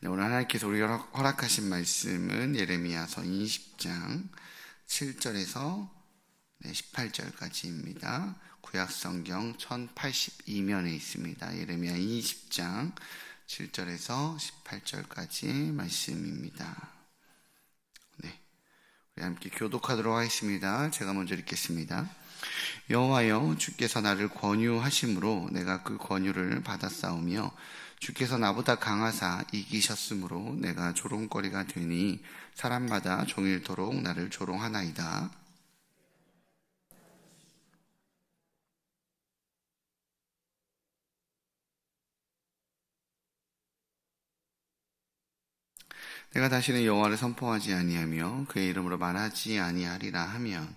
오늘 하나님께서 우리가 허락하신 말씀은 예레미야서 20장 7절에서 18절까지입니다. 구약성경 1082면에 있습니다. 예레미야 20장 7절에서 18절까지 말씀입니다. 우리 함께 교독하도록 하겠습니다. 제가 먼저 읽겠습니다. 여호와여, 주께서 나를 권유하심으로 내가 그 권유를 받았사오며 주께서 나보다 강하사 이기셨으므로 내가 조롱거리가 되니 사람마다 종일토록 나를 조롱하나이다. 내가 다시는 여호와를 선포하지 아니하며 그의 이름으로 말하지 아니하리라 하면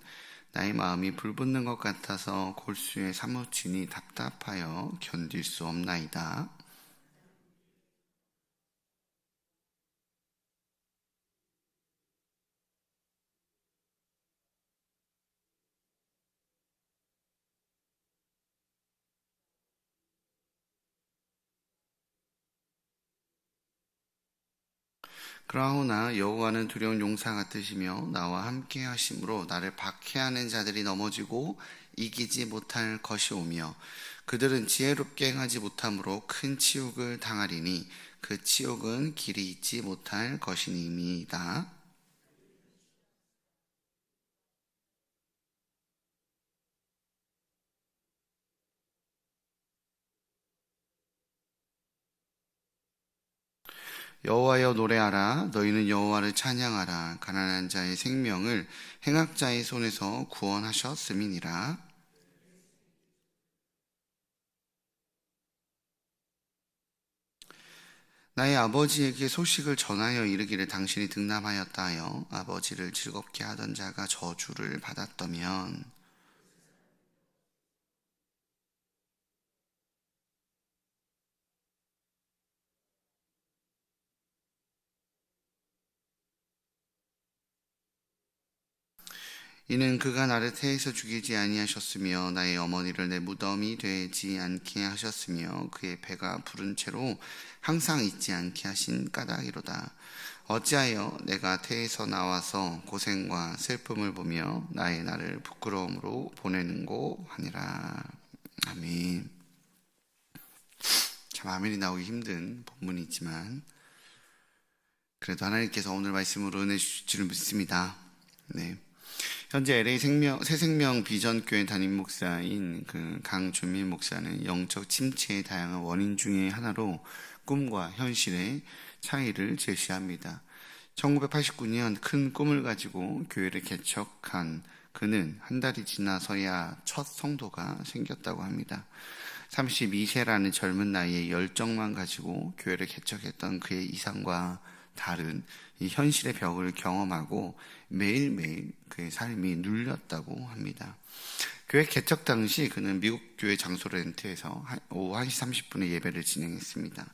나의 마음이 불붙는 것 같아서 골수에 사무치니 답답하여 견딜 수 없나이다. 그러나 여호와는 두려운 용사 같으시며 나와 함께 하심으로 나를 박해하는 자들이 넘어지고 이기지 못할 것이오며 그들은 지혜롭게 행하지 못함으로 큰 치욕을 당하리니 그 치욕은 길이 있지 못할 것이니이다. 여호와여 노래하라. 너희는 여호와를 찬양하라. 가난한 자의 생명을 행악자의 손에서 구원하셨음이니라. 나의 아버지에게 소식을 전하여 이르기를 당신이 등남하였다 하여 아버지를 즐겁게 하던 자가 저주를 받았다면 이는 그가 나를 태에서 죽이지 아니하셨으며 나의 어머니를 내 무덤이 되지 않게 하셨으며 그의 배가 부른 채로 항상 잊지 않게 하신 까닭이로다. 어찌하여 내가 태에서 나와서 고생과 슬픔을 보며 나의 날을 부끄러움으로 보내는고 하니라. 아멘. 참 아멘이 나오기 힘든 본문이지만 그래도 하나님께서 오늘 말씀으로 은혜 주실 줄 믿습니다. 현재 LA 새생명 비전교회 담임 목사인 강준민 목사는 영적 침체의 다양한 원인 중에 하나로 꿈과 현실의 차이를 제시합니다. 1989년 큰 꿈을 가지고 교회를 개척한 그는 한 달이 지나서야 첫 성도가 생겼다고 합니다. 32세라는 젊은 나이에 열정만 가지고 교회를 개척했던 그의 이상과 다른 이 현실의 벽을 경험하고 매일매일 그의 삶이 눌렸다고 합니다. 교회 개척 당시 그는 미국 교회 장소를 렌트해서 오후 1시 30분에 예배를 진행했습니다.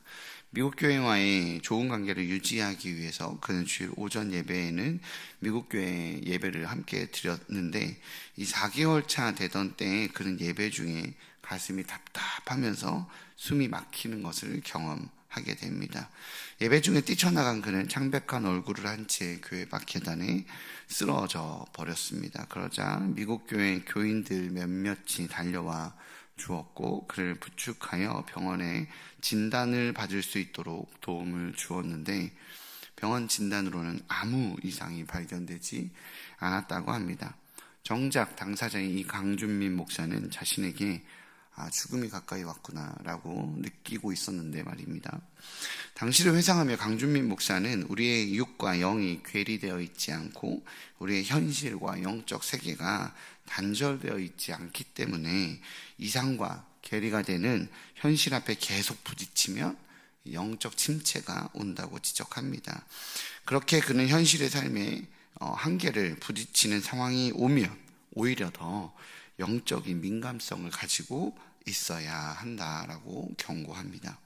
미국 교회와의 좋은 관계를 유지하기 위해서 그는 주일 오전 예배에는 미국 교회 예배를 함께 드렸는데 이 4개월 차 되던 때에 그는 예배 중에 가슴이 답답하면서 숨이 막히는 것을 경험하게 됩니다. 예배 중에 뛰쳐나간 그는 창백한 얼굴을 한 채 교회 밖계단에 쓰러져 버렸습니다. 그러자 미국 교회 교인들 몇몇이 달려와 주었고 그를 부축하여 병원에 진단을 받을 수 있도록 도움을 주었는데 병원 진단으로는 아무 이상이 발견되지 않았다고 합니다. 정작 당사자인 이 강준민 목사는 자신에게 죽음이 가까이 왔구나라고 느끼고 있었는데 말입니다. 당시를 회상하며 강준민 목사는 우리의 육과 영이 괴리되어 있지 않고 우리의 현실과 영적 세계가 단절되어 있지 않기 때문에 이상과 괴리가 되는 현실 앞에 계속 부딪히면 영적 침체가 온다고 지적합니다. 그렇게 그는 현실의 삶에 한계를 부딪히는 상황이 오면 오히려 더 영적인 민감성을 가지고 있어야 한다라고 경고합니다.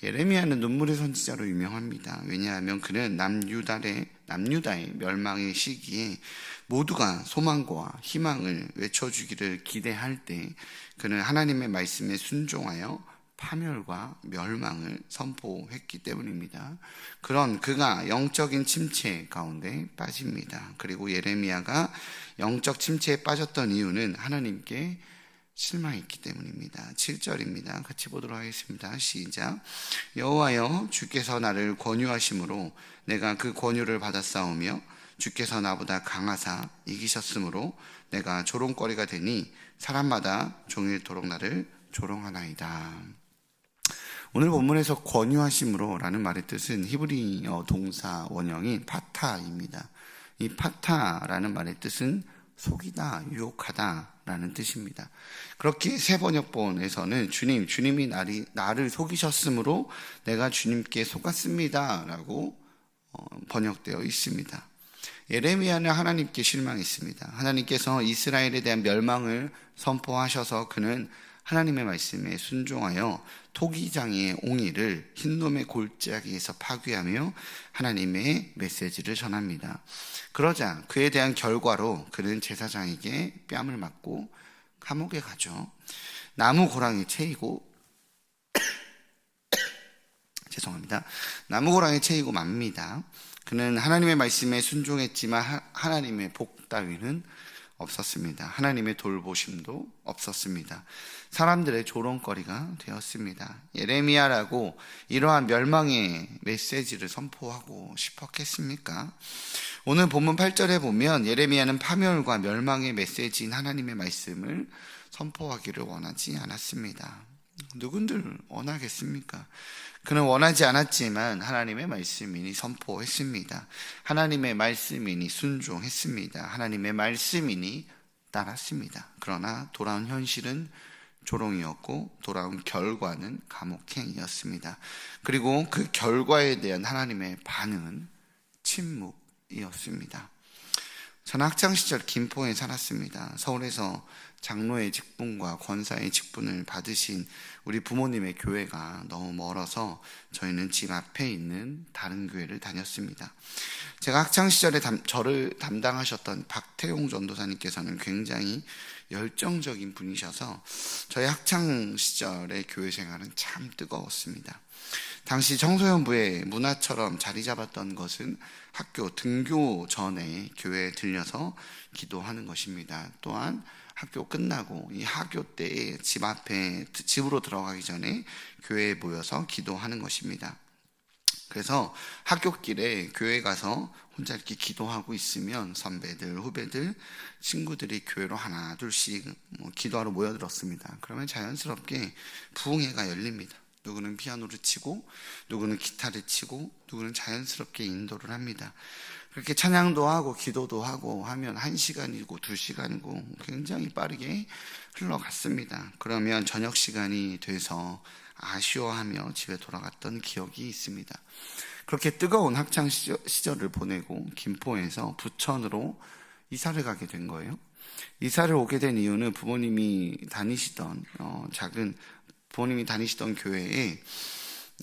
예레미야는 눈물의 선지자로 유명합니다. 왜냐하면 그는 남유다의 멸망의 시기에 모두가 소망과 희망을 외쳐주기를 기대할 때 그는 하나님의 말씀에 순종하여 파멸과 멸망을 선포했기 때문입니다. 그런 그가 영적인 침체 가운데 빠집니다. 그리고 예레미야가 영적 침체에 빠졌던 이유는 하나님께 실망했기 때문입니다. 7절입니다. 같이 보도록 하겠습니다. 시작. 여호와여, 주께서 나를 권유하심으로 내가 그 권유를 받았사오며 주께서 나보다 강하사 이기셨으므로 내가 조롱거리가 되니 사람마다 종일토록 나를 조롱하나이다. 오늘 본문에서 권유하심으로 라는 말의 뜻은 히브리어 동사 원형인 파타입니다. 이 파타라는 말의 뜻은 속이다, 유혹하다 라는 뜻입니다. 그렇게 새 번역본에서는 주님이 나를 속이셨으므로 내가 주님께 속았습니다 라고 번역되어 있습니다. 예레미야는 하나님께 실망했습니다. 하나님께서 이스라엘에 대한 멸망을 선포하셔서 그는 하나님의 말씀에 순종하여 토기장의 옹이를 흰놈의 골짜기에서 파괴하며 하나님의 메시지를 전합니다. 그러자 그에 대한 결과로 그는 제사장에게 뺨을 맞고 감옥에 가죠. 나무 고랑에 채이고 나무 고랑에 채이고 맙니다. 그는 하나님의 말씀에 순종했지만 하나님의 복 따위는 없었습니다. 하나님의 돌보심도 없었습니다. 사람들의 조롱거리가 되었습니다. 예레미야라고 이러한 멸망의 메시지를 선포하고 싶었겠습니까? 오늘 본문 8절에 보면 예레미야는 파멸과 멸망의 메시지인 하나님의 말씀을 선포하기를 원하지 않았습니다. 누군들 원하겠습니까? 그는 원하지 않았지만 하나님의 말씀이니 선포했습니다. 하나님의 말씀이니 순종했습니다. 하나님의 말씀이니 따랐습니다. 그러나 돌아온 현실은 조롱이었고 돌아온 결과는 감옥행이었습니다. 그리고 그 결과에 대한 하나님의 반응은 침묵이었습니다. 저는 학창시절 김포에 살았습니다. 서울에서 장로의 직분과 권사의 직분을 받으신 우리 부모님의 교회가 너무 멀어서 저희는 집 앞에 있는 다른 교회를 다녔습니다. 제가 학창시절에 저를 담당하셨던 박태용 전도사님께서는 굉장히 열정적인 분이셔서 저희 학창시절의 교회 생활은 참 뜨거웠습니다. 당시 청소년부의 문화처럼 자리 잡았던 것은 학교 등교 전에 교회에 들려서 기도하는 것입니다. 또한 학교 끝나고 이 학교 때에 집으로 들어가기 전에 교회에 모여서 기도하는 것입니다. 그래서 학교길에 교회 가서 혼자 이렇게 기도하고 있으면 선배들, 후배들, 친구들이 교회로 하나 둘씩 기도하러 모여들었습니다. 그러면 자연스럽게 부흥회가 열립니다. 누구는 피아노를 치고 누구는 기타를 치고 누구는 자연스럽게 인도를 합니다. 그렇게 찬양도 하고 기도도 하고 하면 1시간이고 2시간이고 굉장히 빠르게 흘러갔습니다. 그러면 저녁 시간이 돼서 아쉬워하며 집에 돌아갔던 기억이 있습니다. 그렇게 뜨거운 학창 시절을 보내고 김포에서 부천으로 이사를 가게 된 거예요. 이사를 오게 된 이유는 부모님이 다니시던 교회에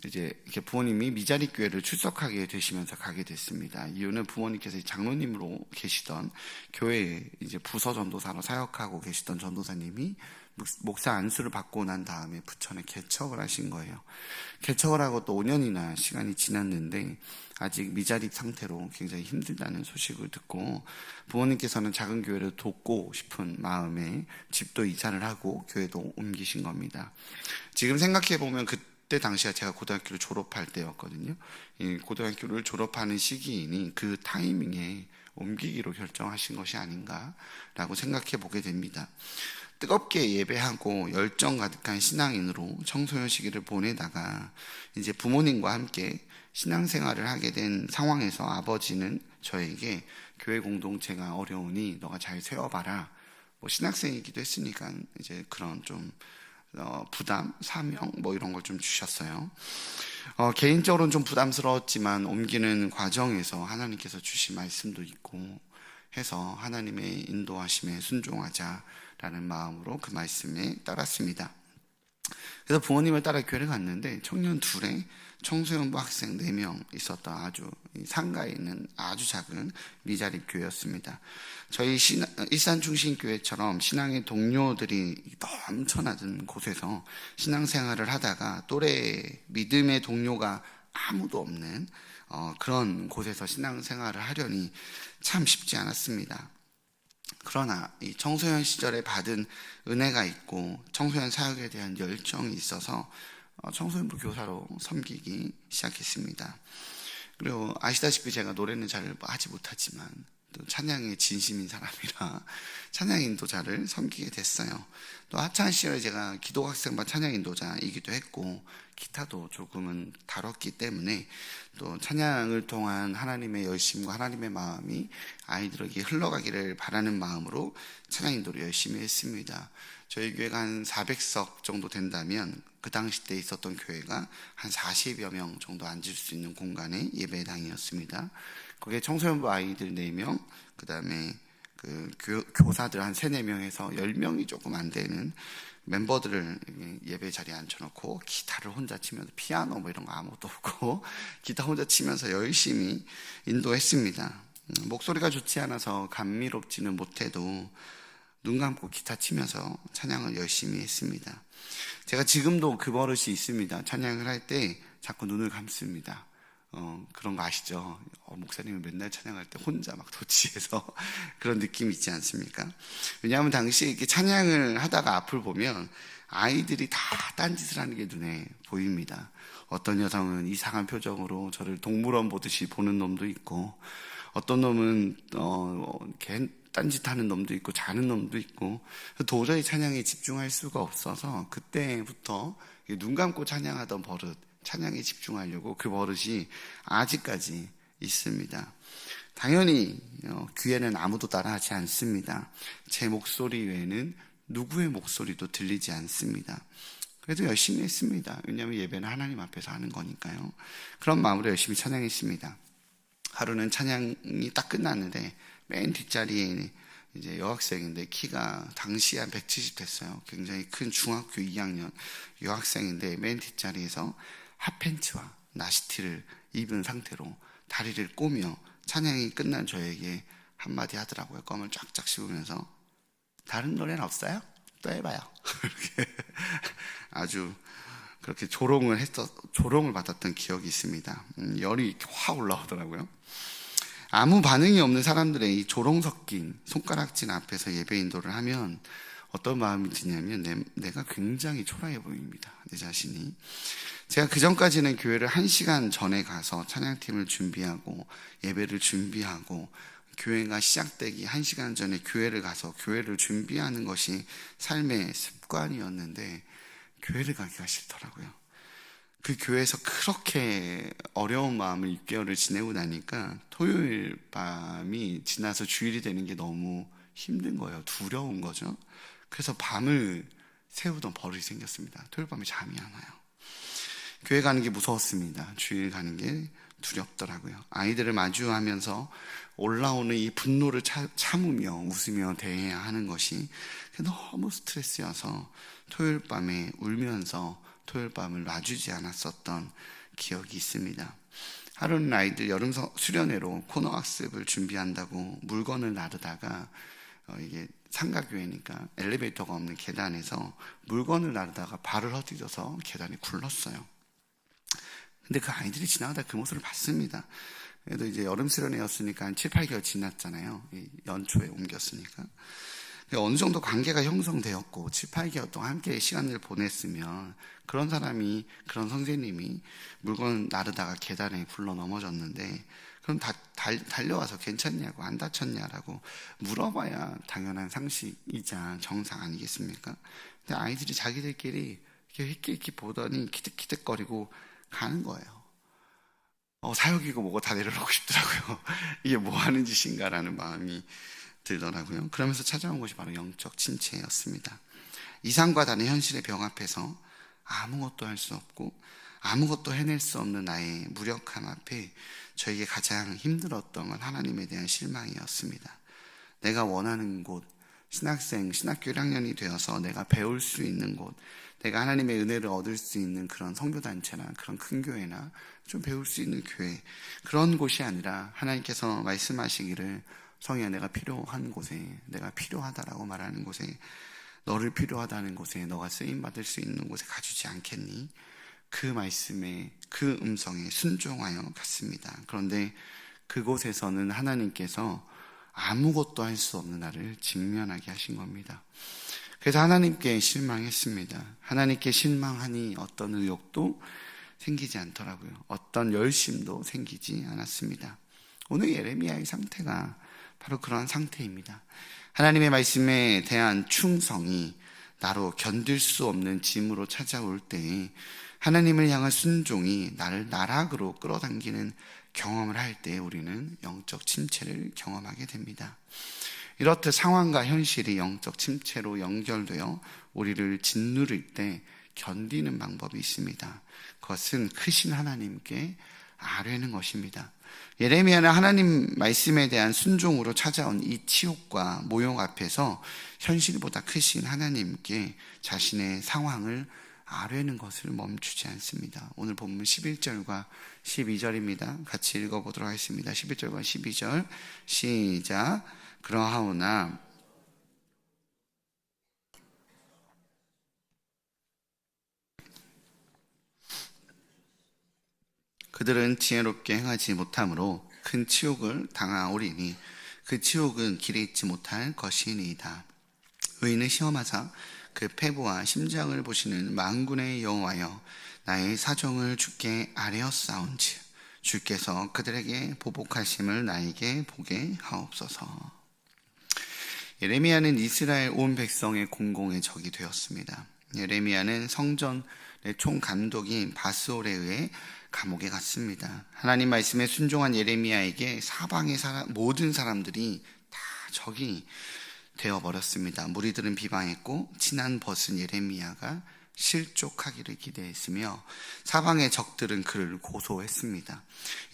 이제 이렇게 부모님이 미자리 교회를 출석하게 되시면서 가게 됐습니다. 이유는 부모님께서 장로님으로 계시던 교회에 이제 부서 전도사로 사역하고 계시던 전도사님이 목사 안수를 받고 난 다음에 부천에 개척을 하신 거예요. 개척을 하고 또 5년이나 시간이 지났는데 아직 미자립 상태로 굉장히 힘들다는 소식을 듣고 부모님께서는 작은 교회를 돕고 싶은 마음에 집도 이사를 하고 교회도 옮기신 겁니다. 지금 생각해 보면 그때 당시가 제가 고등학교를 졸업할 때였거든요. 이 고등학교를 졸업하는 시기이니 그 타이밍에 옮기기로 결정하신 것이 아닌가라고 생각해 보게 됩니다. 뜨겁게 예배하고 열정 가득한 신앙인으로 청소년 시기를 보내다가 이제 부모님과 함께 신앙생활을 하게 된 상황에서 아버지는 저에게 교회 공동체가 어려우니 너가 잘 세워봐라. 신학생이기도 했으니까 이제 그런 좀 부담, 사명 이런 걸 좀 주셨어요. 개인적으로는 좀 부담스러웠지만 옮기는 과정에서 하나님께서 주신 말씀도 있고 해서 하나님의 인도하심에 순종하자라는 마음으로 그 말씀에 따랐습니다. 그래서 부모님을 따라 교회를 갔는데 청년 둘에 청소년부 학생 4명 있었던 아주 상가에 있는 아주 작은 미자립 교회였습니다. 저희 일산중심교회처럼 신앙의 동료들이 넘쳐나던 곳에서 신앙생활을 하다가 또래 믿음의 동료가 아무도 없는 그런 곳에서 신앙생활을 하려니 참 쉽지 않았습니다. 그러나 이 청소년 시절에 받은 은혜가 있고 청소년 사역에 대한 열정이 있어서 청소년부 교사로 섬기기 시작했습니다. 그리고 아시다시피 제가 노래는 잘 하지 못하지만 또 찬양에 진심인 사람이라 찬양 인도자를 섬기게 됐어요. 또 하찮은 시절에 제가 기도학생반 찬양 인도자이기도 했고 기타도 조금은 다뤘기 때문에 또 찬양을 통한 하나님의 열심과 하나님의 마음이 아이들에게 흘러가기를 바라는 마음으로 찬양 인도를 열심히 했습니다. 저희 교회가 한 400석 정도 된다면 그 당시 때 있었던 교회가 한 40여 명 정도 앉을 수 있는 공간의 예배당이었습니다. 거기에 청소년부 아이들 4명, 그 다음에 교사들 한 3, 4명에서 10명이 조금 안 되는 멤버들을 예배 자리에 앉혀놓고 기타를 혼자 치면서 피아노 뭐 이런 거 아무것도 없고 기타 혼자 치면서 열심히 인도했습니다. 목소리가 좋지 않아서 감미롭지는 못해도 눈 감고 기타 치면서 찬양을 열심히 했습니다. 제가 지금도 그 버릇이 있습니다. 찬양을 할 때 자꾸 눈을 감습니다. 그런 거 아시죠? 목사님은 맨날 찬양할 때 혼자 막 도취해서 그런 느낌 있지 않습니까? 왜냐하면 당시에 이렇게 찬양을 하다가 앞을 보면 아이들이 다 딴짓을 하는 게 눈에 보입니다. 어떤 여성은 이상한 표정으로 저를 동물원 보듯이 보는 놈도 있고, 어떤 놈은 딴짓하는 놈도 있고 자는 놈도 있고, 도저히 찬양에 집중할 수가 없어서 그때부터 눈 감고 찬양하던 버릇, 찬양에 집중하려고 그 버릇이 아직까지 있습니다. 당연히 귀에는 아무도 따라하지 않습니다. 제 목소리 외에는 누구의 목소리도 들리지 않습니다. 그래도 열심히 했습니다. 왜냐하면 예배는 하나님 앞에서 하는 거니까요. 그런 마음으로 열심히 찬양했습니다. 하루는 찬양이 딱 끝났는데 맨 뒷자리에 이제 여학생인데 키가 당시에 한 170 됐어요. 굉장히 큰 중학교 2학년 여학생인데 맨 뒷자리에서 핫팬츠와 나시티를 입은 상태로 다리를 꼬며 찬양이 끝난 저에게 한마디 하더라고요. 껌을 쫙쫙 씹으면서 다른 노래는 없어요? 또 해봐요. 이렇게 아주 그렇게 조롱을 받았던 기억이 있습니다. 열이 확 올라오더라고요. 아무 반응이 없는 사람들의 이 조롱 섞인 손가락질 앞에서 예배 인도를 하면 어떤 마음이 드냐면 내가 굉장히 초라해 보입니다. 내 자신이. 제가 그전까지는 교회를 1시간 전에 가서 찬양팀을 준비하고 예배를 준비하고 교회가 시작되기 1시간 전에 교회를 가서 교회를 준비하는 것이 삶의 습관이었는데 교회를 가기가 싫더라고요. 그 교회에서 그렇게 어려운 마음을 6개월을 지내고 나니까 토요일 밤이 지나서 주일이 되는 게 너무 힘든 거예요. 두려운 거죠. 그래서 밤을 새우던 버릇이 생겼습니다. 토요일 밤에 잠이 안 와요. 교회 가는 게 무서웠습니다. 주일 가는 게 두렵더라고요. 아이들을 마주하면서 올라오는 이 분노를 참으며 웃으며 대해야 하는 것이 너무 스트레스여서 토요일 밤에 울면서 토요일 밤을 놔주지 않았었던 기억이 있습니다. 하루는 아이들 여름 수련회로 코너 학습을 준비한다고 물건을 나르다가 이게 상가교회니까 엘리베이터가 없는 계단에서 물건을 나르다가 발을 헛디뎌서 계단이 굴렀어요. 근데 그 아이들이 지나가다 그 모습을 봤습니다. 그래도 이제 여름 수련회였으니까 한 7, 8개월 지났잖아요. 연초에 옮겼으니까. 어느 정도 관계가 형성되었고 7, 8개월 동안 함께 시간을 보냈으면 그런 선생님이 물건 나르다가 계단에 굴러 넘어졌는데 그럼 달려와서 괜찮냐고 안 다쳤냐라고 물어봐야 당연한 상식이자 정상 아니겠습니까? 근데 아이들이 자기들끼리 이렇게 힐끗힐끗 보더니 키득키득거리고 가는 거예요. 사역이고 뭐고 다 내려놓고 싶더라고요. 이게 뭐 하는 짓인가라는 마음이 들더라고요. 그러면서 찾아온 것이 바로 영적 침체였습니다. 이상과 다른 현실의 벽 앞에서 아무것도 할 수 없고 아무것도 해낼 수 없는 나의 무력함 앞에 저에게 가장 힘들었던 건 하나님에 대한 실망이었습니다. 내가 원하는 곳, 신학교 1학년이 되어서 내가 배울 수 있는 곳, 내가 하나님의 은혜를 얻을 수 있는 그런 성교단체나 그런 큰 교회나 좀 배울 수 있는 교회, 그런 곳이 아니라 하나님께서 말씀하시기를 성희야, 내가 필요한 곳에, 내가 필요하다라고 말하는 곳에, 너를 필요하다는 곳에, 너가 쓰임받을 수 있는 곳에 가주지 않겠니? 그 말씀에, 그 음성에 순종하여 갔습니다. 그런데 그곳에서는 하나님께서 아무것도 할 수 없는 나를 직면하게 하신 겁니다. 그래서 하나님께 실망했습니다. 하나님께 실망하니 어떤 의욕도 생기지 않더라고요. 어떤 열심도 생기지 않았습니다. 오늘 예레미야의 상태가 바로 그러한 상태입니다. 하나님의 말씀에 대한 충성이 나로 견딜 수 없는 짐으로 찾아올 때, 하나님을 향한 순종이 나를 나락으로 끌어당기는 경험을 할 때 우리는 영적 침체를 경험하게 됩니다. 이렇듯 상황과 현실이 영적 침체로 연결되어 우리를 짓누를 때 견디는 방법이 있습니다. 그것은 크신 하나님께 아뢰는 것입니다. 예레미야는 하나님 말씀에 대한 순종으로 찾아온 이 치욕과 모욕 앞에서 현실보다 크신 하나님께 자신의 상황을 아뢰는 것을 멈추지 않습니다. 오늘 본문 11절과 12절입니다. 같이 읽어보도록 하겠습니다. 11절과 12절 시작. 그러하오나 그들은 지혜롭게 행하지 못함으로 큰 치욕을 당하오리니 그 치욕은 길에 있지 못할 것이니이다. 의인을 시험하사 그 패부와 심장을 보시는 만군의 여호와여, 나의 사정을 주께 아뢰었사온즉 주께서 그들에게 보복하심을 나에게 보게 하옵소서. 예레미야는 이스라엘 온 백성의 공공의 적이 되었습니다. 예레미야는 성전의 총감독인 바스올에 의해 감옥에 갔습니다. 하나님 말씀에 순종한 예레미야에게 사방의 모든 사람들이 다 적이 되어버렸습니다. 무리들은 비방했고 친한 벗은 예레미야가 실족하기를 기대했으며 사방의 적들은 그를 고소했습니다.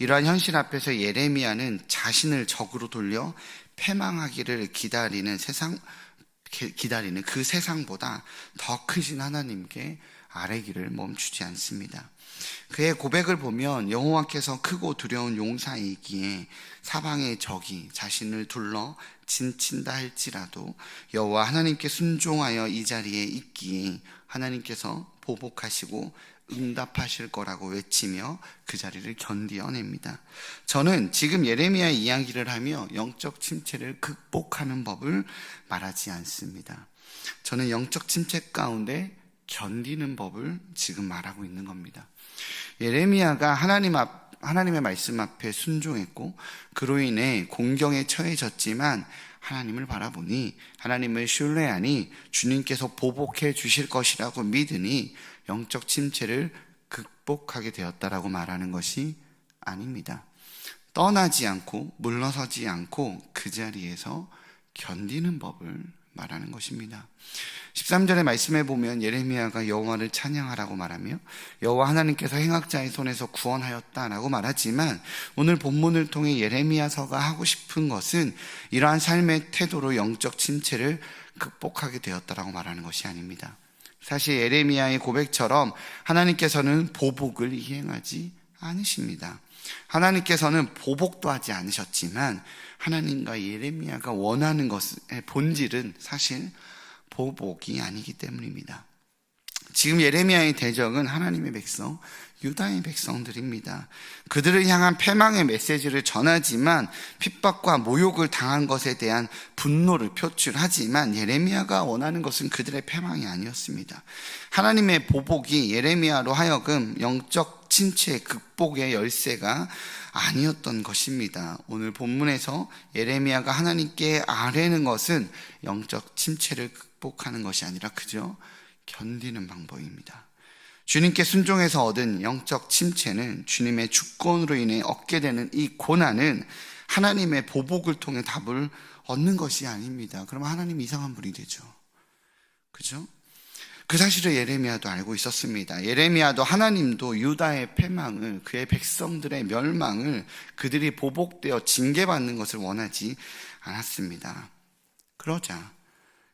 이러한 현실 앞에서 예레미야는 자신을 적으로 돌려 패망하기를 기다리는 그 세상보다 더 크신 하나님께 아뢰기를 멈추지 않습니다. 그의 고백을 보면 여호와께서 크고 두려운 용사이기에 사방의 적이 자신을 둘러 진친다 할지라도 여호와 하나님께 순종하여 이 자리에 있기에 하나님께서 보복하시고 응답하실 거라고 외치며 그 자리를 견디어냅니다. 저는 지금 예레미야의 이야기를 하며 영적 침체를 극복하는 법을 말하지 않습니다. 저는 영적 침체 가운데 견디는 법을 지금 말하고 있는 겁니다. 예레미야가 하나님의 말씀 앞에 순종했고 그로 인해 공경에 처해졌지만 하나님을 바라보니, 하나님을 신뢰하니 주님께서 보복해 주실 것이라고 믿으니 영적 침체를 극복하게 되었다라고 말하는 것이 아닙니다. 떠나지 않고 물러서지 않고 그 자리에서 견디는 법을 말하는 것입니다. 13절의 말씀에 보면 예레미야가 여호와를 찬양하라고 말하며 여호와 하나님께서 행악자의 손에서 구원하였다라고 말하지만 오늘 본문을 통해 예레미야서가 하고 싶은 것은 이러한 삶의 태도로 영적 침체를 극복하게 되었다라고 말하는 것이 아닙니다. 사실 예레미야의 고백처럼 하나님께서는 보복을 이행하지 않으십니다. 하나님께서는 보복도 하지 않으셨지만 하나님과 예레미야가 원하는 것의 본질은 사실 보복이 아니기 때문입니다. 지금 예레미야의 대적은 하나님의 백성, 유다의 백성들입니다. 그들을 향한 패망의 메시지를 전하지만 핍박과 모욕을 당한 것에 대한 분노를 표출하지만 예레미야가 원하는 것은 그들의 패망이 아니었습니다. 하나님의 보복이 예레미야로 하여금 영적 침체 극복의 열쇠가 아니었던 것입니다. 오늘 본문에서 예레미야가 하나님께 아뢰는 것은 영적 침체를 극복하는 것이 아니라 그저 견디는 방법입니다. 주님께 순종해서 얻은 영적 침체는 주님의 주권으로 인해 얻게 되는 이 고난은 하나님의 보복을 통해 답을 얻는 것이 아닙니다. 그러면 하나님 이상한 분이 되죠. 그죠? 그 사실을 예레미야도 알고 있었습니다. 예레미야도 하나님도 유다의 패망을, 그의 백성들의 멸망을, 그들이 보복되어 징계받는 것을 원하지 않았습니다. 그러자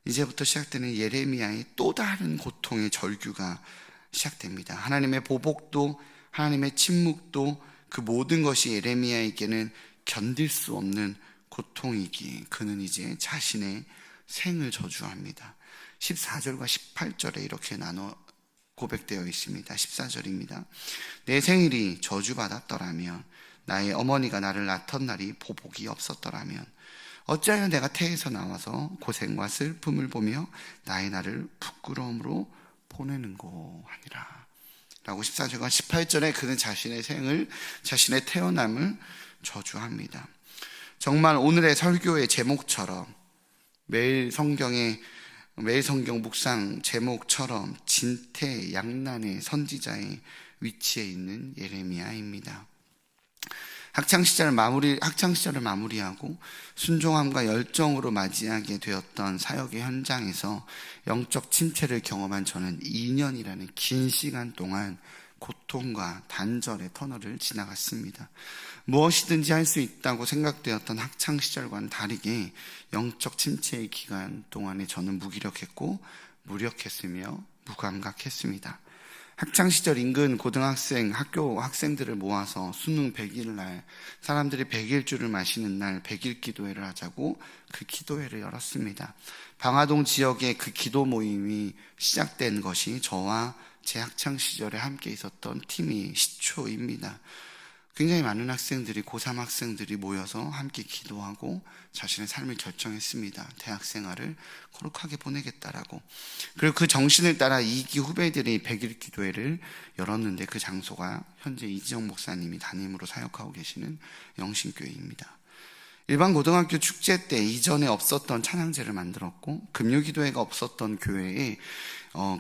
이제부터 시작되는 예레미야의 또 다른 고통의 절규가 시작됩니다. 하나님의 보복도 하나님의 침묵도 그 모든 것이 예레미야에게는 견딜 수 없는 고통이기에 그는 이제 자신의 생을 저주합니다. 14절과 18절에 이렇게 나눠 고백되어 있습니다. 14절입니다. 내 생일이 저주받았더라면, 나의 어머니가 나를 낳던 날이 보복이 없었더라면, 어찌하여 내가 태에서 나와서 고생과 슬픔을 보며 나의 날을 부끄러움으로 보내는고 하니라. 라고 14절과 18절에 그는 자신의 생을, 자신의 태어남을 저주합니다. 정말 오늘의 설교의 제목처럼, 매일 성경 묵상 제목처럼 진퇴양난의 선지자의 위치에 있는 예레미야입니다. 학창시절을 마무리하고 순종함과 열정으로 맞이하게 되었던 사역의 현장에서 영적 침체를 경험한 저는 2년이라는 긴 시간 동안 고통과 단절의 터널을 지나갔습니다. 무엇이든지 할 수 있다고 생각되었던 학창시절과는 다르게 영적 침체의 기간 동안에 저는 무기력했고 무력했으며 무감각했습니다. 학창시절 인근 고등학생, 학교 학생들을 모아서 수능 100일 날 사람들이 100일주를 마시는 날 100일 기도회를 하자고 그 기도회를 열었습니다. 방화동 지역의 그 기도 모임이 시작된 것이 저와 제 학창시절에 함께 있었던 팀이 시초입니다. 굉장히 많은 학생들이, 고3 학생들이 모여서 함께 기도하고 자신의 삶을 결정했습니다. 대학 생활을 거룩하게 보내겠다라고. 그리고 그 정신을 따라 2기 후배들이 100일 기도회를 열었는데 그 장소가 현재 이지영 목사님이 담임으로 사역하고 계시는 영신교회입니다. 일반 고등학교 축제 때 이전에 없었던 찬양제를 만들었고, 금요기도회가 없었던 교회에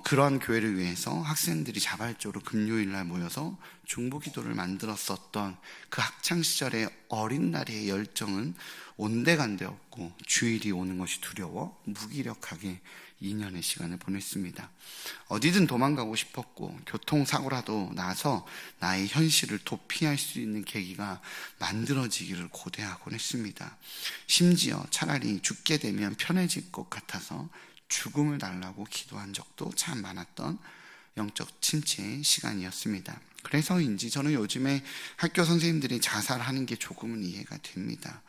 그런 교회를 위해서 학생들이 자발적으로 금요일날 모여서 중보기도를 만들었었던 그 학창시절의 어린 날의 열정은 온데간데 없고 주일이 오는 것이 두려워 무기력하게 2년의 시간을 보냈습니다. 어디든 도망가고 싶었고 교통사고라도 나서 나의 현실을 도피할 수 있는 계기가 만들어지기를 고대하곤 했습니다. 심지어 차라리 죽게 되면 편해질 것 같아서 죽음을 달라고 기도한 적도 참 많았던 영적 침체의 시간이었습니다. 그래서인지 저는 요즘에 학교 선생님들이 자살하는 게 조금은 이해가 됩니다.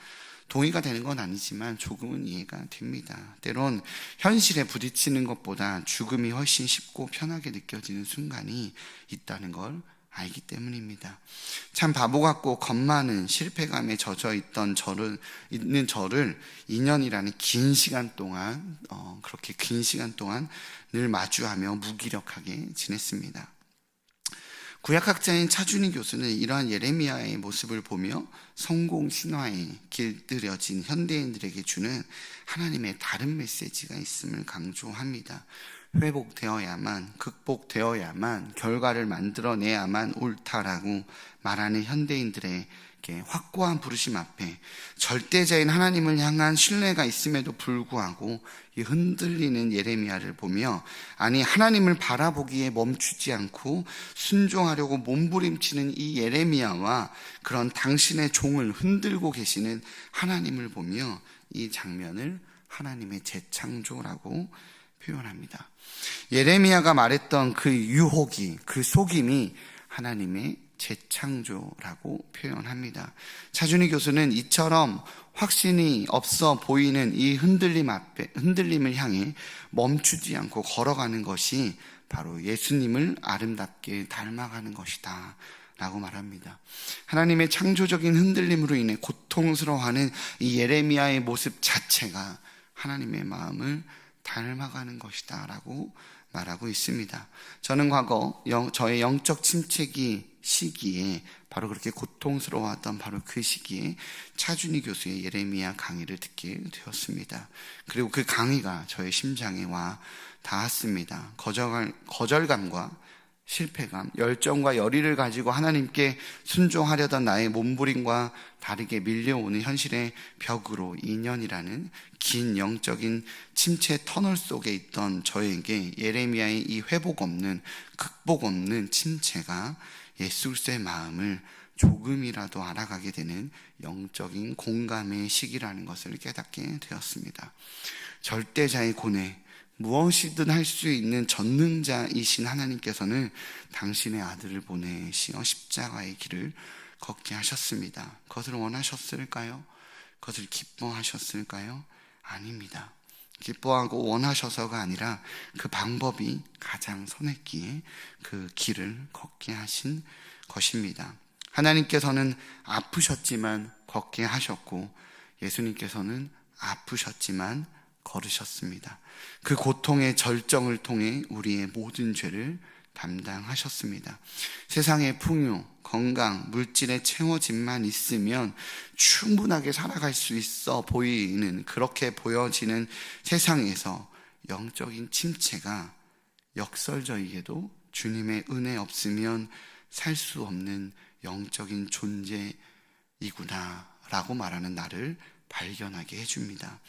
동의가 되는 건 아니지만 조금은 이해가 됩니다. 때론 현실에 부딪히는 것보다 죽음이 훨씬 쉽고 편하게 느껴지는 순간이 있다는 걸 알기 때문입니다. 참 바보 같고 겁 많은 실패감에 젖어 있는 저를 2년이라는 긴 시간 동안 그렇게 긴 시간 동안 늘 마주하며 무기력하게 지냈습니다. 구약학자인 차준희 교수는 이러한 예레미야의 모습을 보며 성공 신화에 길들여진 현대인들에게 주는 하나님의 다른 메시지가 있음을 강조합니다. 회복되어야만, 극복되어야만, 결과를 만들어내야만 옳다라고 말하는 현대인들의 확고한 부르심 앞에 절대자인 하나님을 향한 신뢰가 있음에도 불구하고 이 흔들리는 예레미야를 보며, 아니 하나님을 바라보기에 멈추지 않고 순종하려고 몸부림치는 이 예레미야와 그런 당신의 종을 흔들고 계시는 하나님을 보며 이 장면을 하나님의 재창조라고 표현합니다. 예레미야가 말했던 그 유혹이, 그 속임이 하나님의 재창조라고 표현합니다. 차준희 교수는 이처럼 확신이 없어 보이는 이 흔들림을 향해 멈추지 않고 걸어가는 것이 바로 예수님을 아름답게 닮아가는 것이다 라고 말합니다. 하나님의 창조적인 흔들림으로 인해 고통스러워하는 이 예레미야의 모습 자체가 하나님의 마음을 닮아가는 것이다 라고 말하고 있습니다. 저는 과거 저의 영적 침체기 시기에 바로 그렇게 고통스러워했던 바로 그 시기에 차준희 교수의 예레미야 강의를 듣게 되었습니다. 그리고 그 강의가 저의 심장에 와 닿았습니다. 거절감과 실패감, 열정과 열의를 가지고 하나님께 순종하려던 나의 몸부림과 다르게 밀려오는 현실의 벽으로 2년이라는 긴 영적인 침체 터널 속에 있던 저에게 예레미야의 이 회복 없는, 극복 없는 침체가 예수 그리스도의 마음을 조금이라도 알아가게 되는 영적인 공감의 시기라는 것을 깨닫게 되었습니다. 절대자의 고뇌, 무엇이든 할 수 있는 전능자이신 하나님께서는 당신의 아들을 보내시어 십자가의 길을 걷게 하셨습니다. 그것을 원하셨을까요? 그것을 기뻐하셨을까요? 아닙니다. 기뻐하고 원하셔서가 아니라 그 방법이 가장 선했기에 그 길을 걷게 하신 것입니다. 하나님께서는 아프셨지만 걷게 하셨고 예수님께서는 아프셨지만 걸으셨습니다. 그 고통의 절정을 통해 우리의 모든 죄를 담당하셨습니다. 세상의 풍요, 건강, 물질의 채워짐만 있으면 충분하게 살아갈 수 있어 보이는, 그렇게 보여지는 세상에서 영적인 침체가 역설적이게도 주님의 은혜 없으면 살 수 없는 영적인 존재이구나 라고 말하는 나를 발견하게 해줍니다.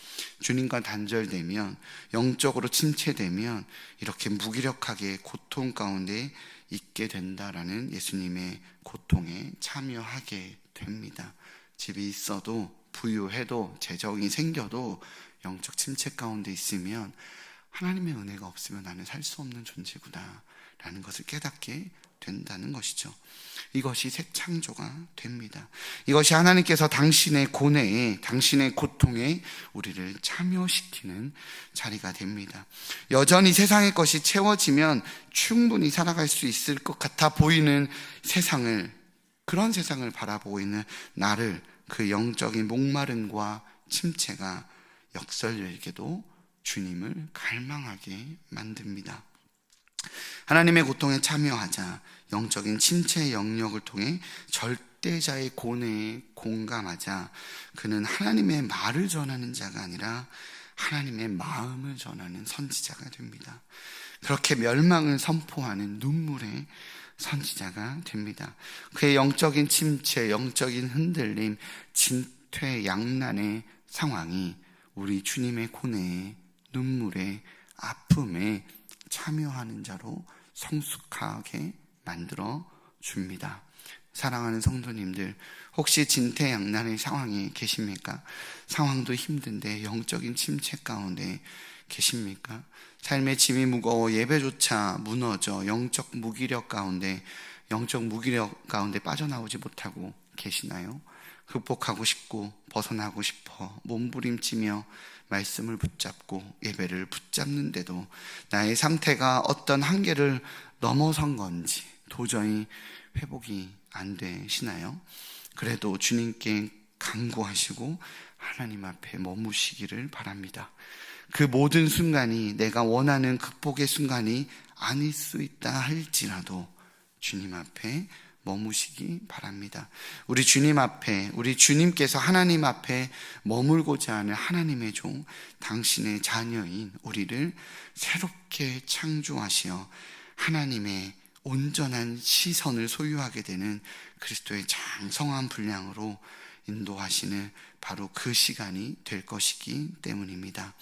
주님과 단절되면, 영적으로 침체되면 이렇게 무기력하게 고통 가운데 있게 된다라는 예수님의 고통에 참여하게 됩니다. 집이 있어도, 부유해도, 재정이 생겨도 영적 침체 가운데 있으면 하나님의 은혜가 없으면 나는 살 수 없는 존재구나 라는 것을 깨닫게 된다는 것이죠. 이것이 새 창조가 됩니다. 이것이 하나님께서 당신의 고뇌에, 당신의 고통에 우리를 참여시키는 자리가 됩니다. 여전히 세상의 것이 채워지면 충분히 살아갈 수 있을 것 같아 보이는 세상을, 그런 세상을 바라보고 있는 나를, 그 영적인 목마름과 침체가 역설적이게도 주님을 갈망하게 만듭니다. 하나님의 고통에 참여하자, 영적인 침체의 영역을 통해 절대자의 고뇌에 공감하자, 그는 하나님의 말을 전하는 자가 아니라 하나님의 마음을 전하는 선지자가 됩니다. 그렇게 멸망을 선포하는 눈물의 선지자가 됩니다. 그의 영적인 침체, 영적인 흔들림, 진퇴양난의 상황이 우리 주님의 고뇌에, 눈물에, 아픔에 참여하는 자로 성숙하게 만들어 줍니다. 사랑하는 성도님들, 혹시 진퇴양난의 상황에 계십니까? 상황도 힘든데 영적인 침체 가운데 계십니까? 삶의 짐이 무거워 예배조차 무너져 영적 무기력 가운데 빠져나오지 못하고 계시나요? 극복하고 싶고 벗어나고 싶어 몸부림치며 말씀을 붙잡고 예배를 붙잡는데도 나의 상태가 어떤 한계를 넘어선 건지 도저히 회복이 안 되시나요? 그래도 주님께 간구하시고 하나님 앞에 머무시기를 바랍니다. 그 모든 순간이 내가 원하는 극복의 순간이 아닐 수 있다 할지라도 주님 앞에 머무시기 바랍니다. 우리 주님 앞에, 우리 주님께서 하나님 앞에 머물고자 하는 하나님의 종, 당신의 자녀인 우리를 새롭게 창조하시어 하나님의 온전한 시선을 소유하게 되는 그리스도의 장성한 분량으로 인도하시는 바로 그 시간이 될 것이기 때문입니다.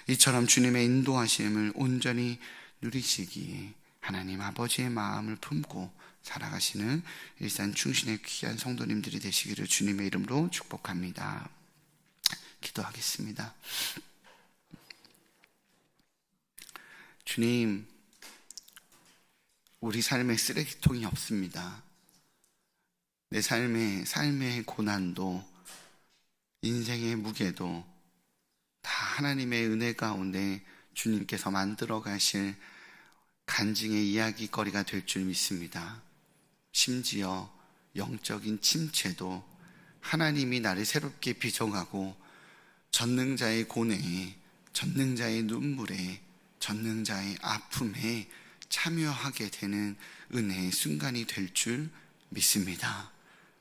이처럼 주님의 인도하심을 온전히 누리시기에 하나님 아버지의 마음을 품고 살아가시는 일산 충신의 귀한 성도님들이 되시기를 주님의 이름으로 축복합니다. 기도하겠습니다. 주님, 우리 삶에 쓰레기통이 없습니다. 내 삶의 고난도, 인생의 무게도 다 하나님의 은혜 가운데 주님께서 만들어 가실 간증의 이야기거리가 될 줄 믿습니다. 심지어 영적인 침체도 하나님이 나를 새롭게 비정하고 전능자의 고뇌에, 전능자의 눈물에, 전능자의 아픔에 참여하게 되는 은혜의 순간이 될 줄 믿습니다.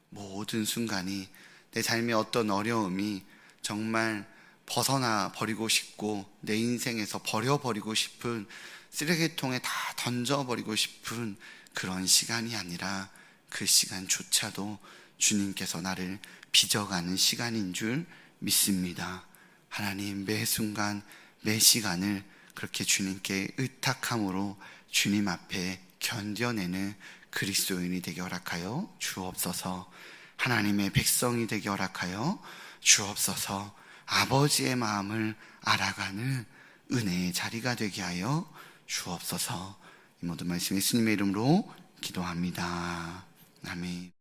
모든 순간이, 내 삶의 어떤 어려움이 정말 벗어나 버리고 싶고 내 인생에서 버려버리고 싶은 쓰레기통에 다 던져버리고 싶은 그런 시간이 아니라 그 시간조차도 주님께서 나를 빚어가는 시간인 줄 믿습니다. 하나님, 매 순간 매 시간을 그렇게 주님께 의탁함으로 주님 앞에 견뎌내는 그리스도인이 되게 허락하여 주옵소서. 하나님의 백성이 되게 허락하여 주옵소서. 아버지의 마음을 알아가는 은혜의 자리가 되게 하여 주옵소서. 이 모든 말씀 예수님의 이름으로 기도합니다. 아멘.